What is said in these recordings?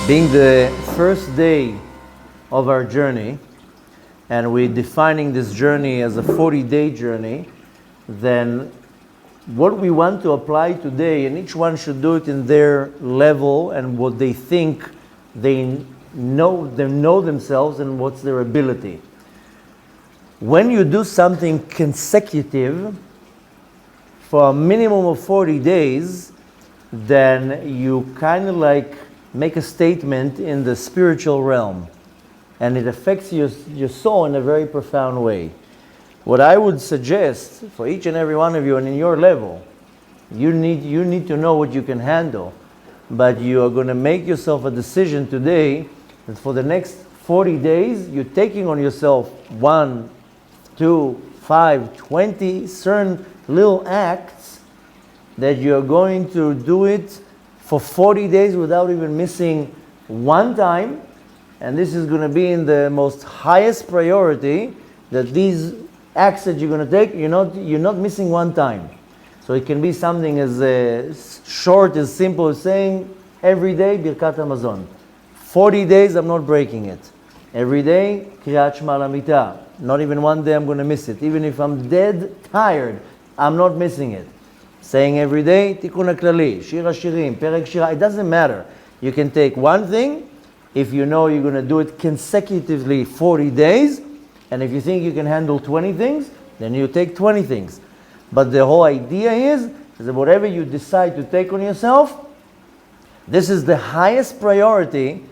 Being the first day of our journey, and we're defining this journey as a 40-day journey, then what we want to apply today, and each one should do it in their level and what they think they know themselves and what's their ability. When you do something consecutive for a minimum of 40 days, then you kind of like make a statement in the spiritual realm, and it affects your soul in a very profound way. What I would suggest for each and every one of you, and in your level, you need to know what you can handle, but you are going to make yourself a decision today that for the next 40 days you're taking on yourself 1, 2, 5, 20 certain little acts that you're going to do it for 40 days without even missing one time. And this is going to be in the most highest priority, that these acts that you're going to take, you're not missing one time. So it can be something as short, as simple as saying, every day, Birkat Hamazon. 40 days, I'm not breaking it. Every day, Kriyat Shema Lamita. Not even one day I'm going to miss it. Even if I'm dead tired, I'm not missing it. Saying every day, Tikun HaKlali, Shir HaShirim, Perek Shira. It doesn't matter. You can take one thing, if you know you're going to do it consecutively 40 days, and if you think you can handle 20 things, then you take 20 things. But the whole idea is that whatever you decide to take on yourself, this is the highest priority.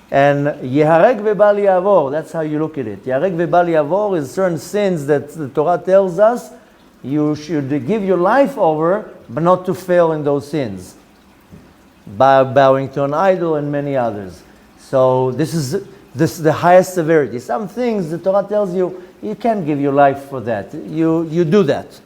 And Yehareg Vebal Yavor, that's how you look at it. Yehareg Vebal Yavor is certain sins that the Torah tells us you should give your life over, but not to fail in those sins. Bowing to an idol and many others. So this is the highest severity. Some things the Torah tells you, you can't give your life for that. You do that.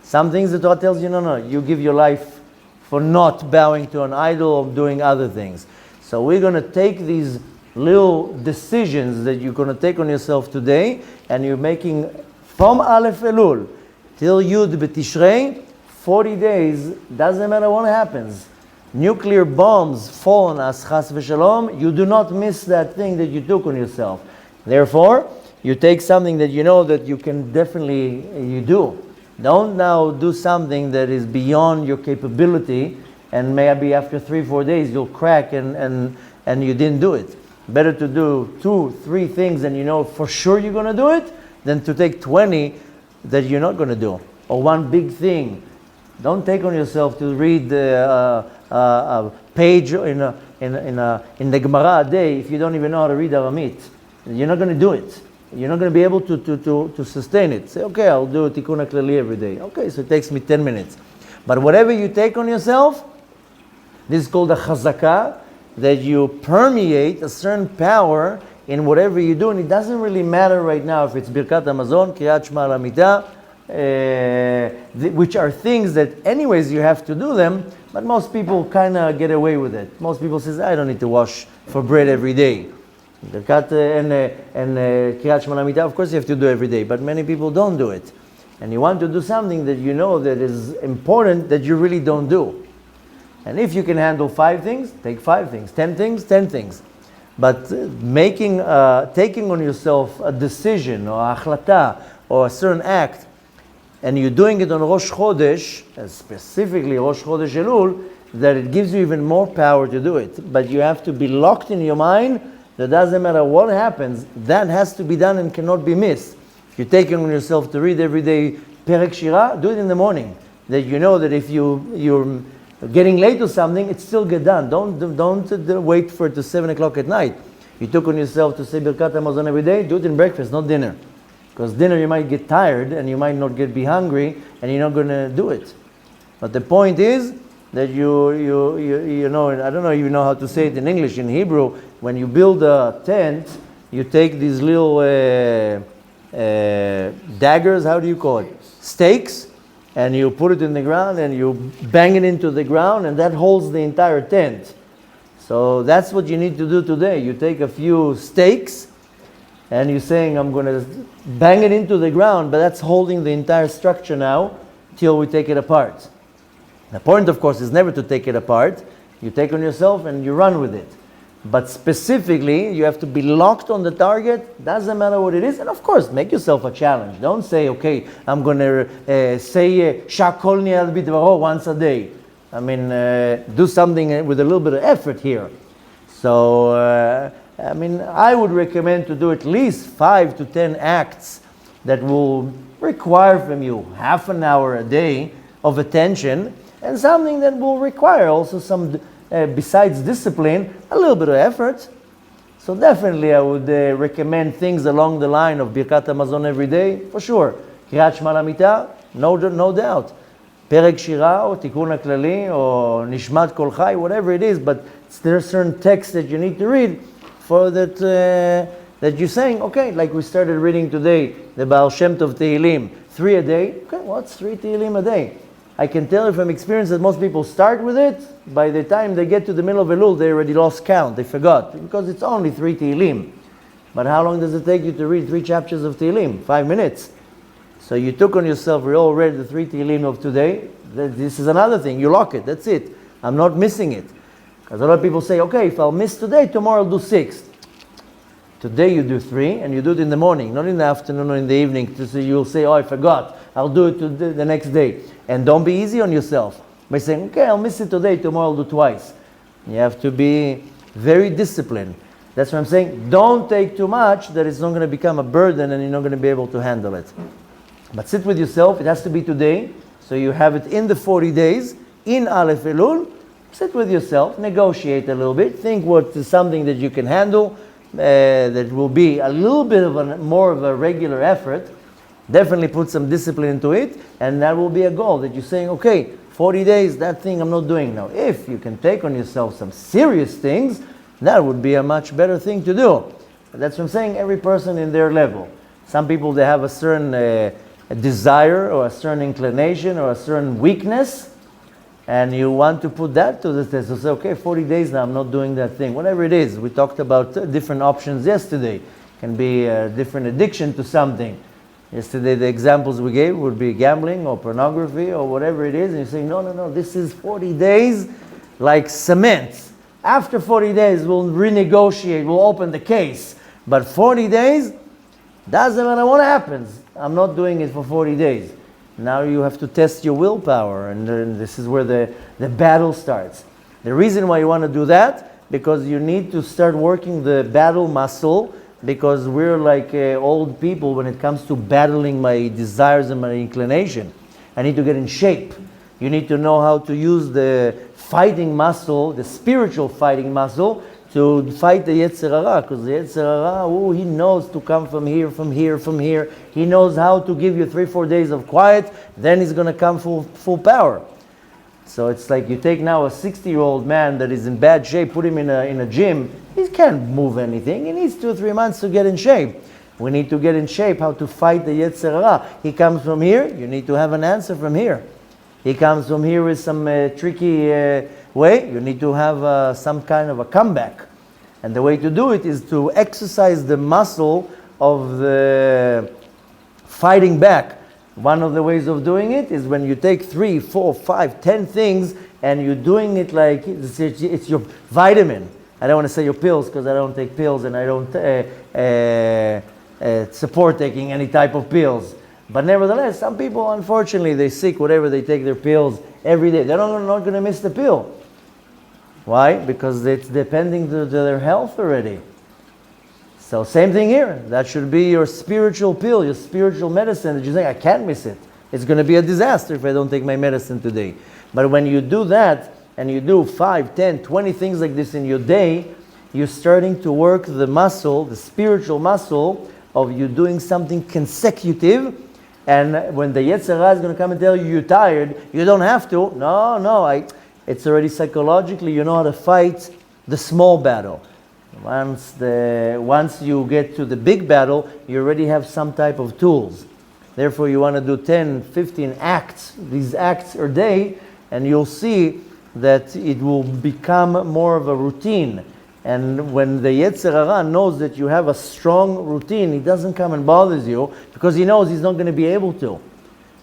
Some things the Torah tells you, no, you give your life for not bowing to an idol or doing other things. So we're going to take these little decisions that you're going to take on yourself today, and you're making from Aleph Elul till Yud B'Tishrei, 40 days, doesn't matter what happens. Nuclear bombs fall on us, chas v'shalom, you do not miss that thing that you took on yourself. Therefore, you take something that you know that you can definitely, you do. Don't now do something that is beyond your capability, and maybe after 3-4 days you'll crack and you didn't do it. Better to do 2-3 things and you know for sure you're going to do it, than to take 20 that you're not going to do. Or one big thing. Don't take on yourself to read a page in the Gemara a day if you don't even know how to read Aramit. You're not going to do it. You're not going to be able to sustain it. Say, okay, I'll do Tikun HaKlali every day. Okay, so it takes me 10 minutes. But whatever you take on yourself, this is called a chazakah, that you permeate a certain power in whatever you do, and it doesn't really matter right now if it's Birkat Hamazon, Kriyat Shema Lamita, which are things that anyways you have to do them, but most people kind of get away with it. Most people say, I don't need to wash for bread every day. Birkat and Kriyat Shema Lamita, of course you have to do every day, but many people don't do it. And you want to do something that you know that is important that you really don't do. And if you can handle 5 things, take 5 things. 10 things, 10 things. But taking on yourself a decision or a achlata or a certain act, and you're doing it on Rosh Chodesh, specifically Rosh Chodesh Elul, that it gives you even more power to do it. But you have to be locked in your mind that doesn't matter what happens, that has to be done and cannot be missed. If you're taking on yourself to read every day Perek Shira, do it in the morning. That you know that if you're getting late to something, it still get done. Don't wait for it to 7 o'clock at night. You took on yourself to say Birkat Hamazon every day, do it in breakfast, not dinner. Because dinner you might get tired and you might not be hungry and you're not going to do it. But the point is that you know, I don't know if you know how to say it in English, in Hebrew, when you build a tent, you take these little daggers, how do you call it? Stakes, and you put it in the ground and you bang it into the ground, and that holds the entire tent. So that's what you need to do today. You take a few stakes and you're saying, I'm going to bang it into the ground, but that's holding the entire structure now till we take it apart. The point, of course, is never to take it apart. You take on yourself and you run with it. But specifically, you have to be locked on the target. Doesn't matter what it is. And of course, make yourself a challenge. Don't say, okay, I'm going to say Shakol Ni'al Bidvaro once a day. I mean, do something with a little bit of effort here. So, I would recommend to do at least 5 to 10 acts that will require from you half an hour a day of attention, and something that will require also some, besides discipline, a little bit of effort. So definitely I would recommend things along the line of Birkat Hamazon every day, for sure. Kriyat Shema Lamita, no doubt. Perek Shira, or Tikun HaKlali, or Nishmat Kol Chai, whatever it is, but there are certain texts that you need to read for that, that you're saying, okay, like we started reading today, the Baal Shem Tov Tehillim, 3 a day. Okay, what's 3 Tehillim a day? I can tell you from experience that most people start with it. By the time they get to the middle of Elul, they already lost count. They forgot, because it's only 3 Tehillim. But how long does it take you to read 3 chapters of Tehillim? 5 minutes. So you took on yourself, we all read the 3 Tehillim of today. This is another thing. You lock it. That's it. I'm not missing it. Because a lot of people say, okay, if I'll miss today, tomorrow I'll do 6. Today you do 3, and you do it in the morning, not in the afternoon or in the evening. So you'll say, oh, I forgot. I'll do it the next day. And don't be easy on yourself by saying, okay, I'll miss it today, tomorrow I'll do twice. You have to be very disciplined. That's what I'm saying. Don't take too much that it's not going to become a burden and you're not going to be able to handle it. But sit with yourself. It has to be today. So you have it in the 40 days, in Aleph Elul. Sit with yourself, negotiate a little bit, think what is something that you can handle, that will be a little bit of more of a regular effort. Definitely put some discipline into it, and that will be a goal that you're saying, okay, 40 days, that thing I'm not doing now. If you can take on yourself some serious things, that would be a much better thing to do. But that's what I'm saying, every person in their level. Some people, they have a certain a desire or a certain inclination or a certain weakness, and you want to put that to the test. So say, okay, 40 days now, I'm not doing that thing. Whatever it is. We talked about different options yesterday. It can be a different addiction to something. Yesterday, the examples we gave would be gambling or pornography or whatever it is. And you say, no, this is 40 days like cement. After 40 days, we'll renegotiate, we'll open the case. But 40 days, doesn't matter what happens. I'm not doing it for 40 days. Now you have to test your willpower, and this is where the battle starts. The reason why you want to do that, because you need to start working the battle muscle, because we're like old people when it comes to battling my desires and my inclination. I need to get in shape. You need to know how to use the fighting muscle, the spiritual fighting muscle, to fight the Yetzer Hara, because the Yetzer Hara, he knows to come from here, from here, from here. He knows how to give you 3-4 days of quiet, then he's going to come full power. So it's like you take now a 60-year-old man that is in bad shape, put him in a gym, he can't move anything. He needs 2 or 3 months to get in shape. We need to get in shape, how to fight the Yetzer Hara. He comes from here, you need to have an answer from here. He comes from here with some tricky way, you need to have some kind of a comeback. And the way to do it is to exercise the muscle of the fighting back. One of the ways of doing it is when you take 3, 4, 5, 10 things and you're doing it like it's your vitamin. I don't want to say your pills because I don't take pills and I don't support taking any type of pills. But nevertheless, some people, unfortunately, they sick, whatever, they take their pills every day. They're not going to miss the pill. Why? Because it's depending to their health already. So same thing here. That should be your spiritual pill, your spiritual medicine that you say, I can't miss it. It's going to be a disaster if I don't take my medicine today. But when you do that, and you do 5, 10, 20 things like this in your day, you're starting to work the muscle, the spiritual muscle of you doing something consecutive. And when the Yetzer Hara is going to come and tell you you're tired, you don't have to. It's already psychologically, you know how to fight the small battle. Once you get to the big battle, you already have some type of tools. Therefore, you want to do 10, 15 acts, these acts a day, and you'll see that it will become more of a routine. And when the Yetzer Hara knows that you have a strong routine, he doesn't come and bothers you because he knows he's not going to be able to.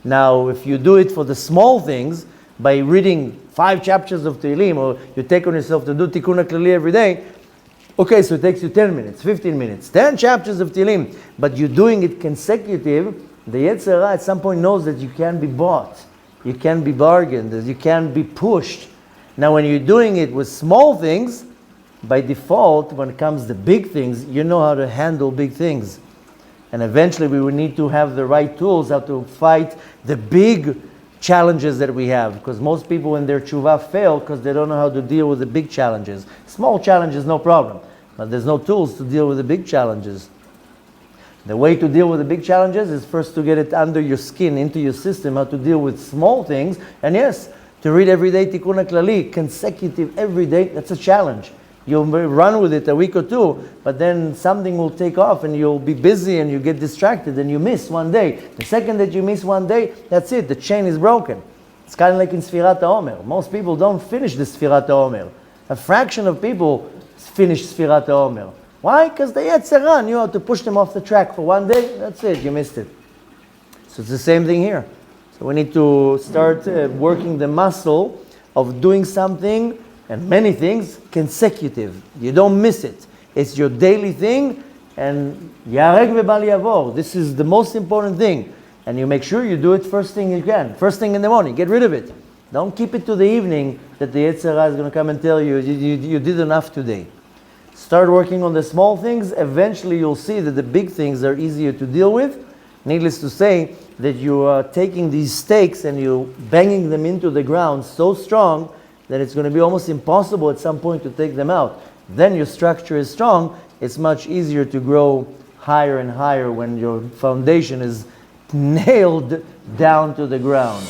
Now, if you do it for the small things, by reading 5 chapters of Tehillim, or you take on yourself to do Tikun HaKlali every day, Okay, so it takes you 10 minutes, 15 minutes, 10 chapters of Tehillim, but you're doing it consecutive. The Yetzer Hara at some point knows that you can be bought, you can be bargained, that you can be pushed. Now when you're doing it with small things, by default, when it comes to big things, you know how to handle big things. And eventually we will need to have the right tools how to fight the big challenges that we have. Because most people in their tshuva fail because they don't know how to deal with the big challenges. Small challenges, no problem. But there's no tools to deal with the big challenges. The way to deal with the big challenges is first to get it under your skin, into your system, how to deal with small things. And yes, to read every day Tikun HaKlali, consecutive every day, that's a challenge. You'll run with it a week or two, but then something will take off and you'll be busy and you get distracted and you miss one day. The second that you miss one day, that's it, the chain is broken. It's kind of like in Sfirat HaOmer. Most people don't finish the Sfirat HaOmer. A fraction of people finish Sfirat HaOmer. Why? Because they had Yetzer knew how to push them off the track for one day, that's it, you missed it. So it's the same thing here. So we need to start working the muscle of doing something and many things consecutive. You don't miss it. It's your daily thing, and yarek v'bal yavor. This is the most important thing. And you make sure you do it first thing you can. First thing in the morning. Get rid of it. Don't keep it to the evening that the Yetzer Hara is going to come and tell you, you did enough today. Start working on the small things. Eventually you'll see that the big things are easier to deal with. Needless to say that you are taking these stakes and you're banging them into the ground so strong that it's going to be almost impossible at some point to take them out. Then your structure is strong. It's much easier to grow higher and higher when your foundation is nailed down to the ground.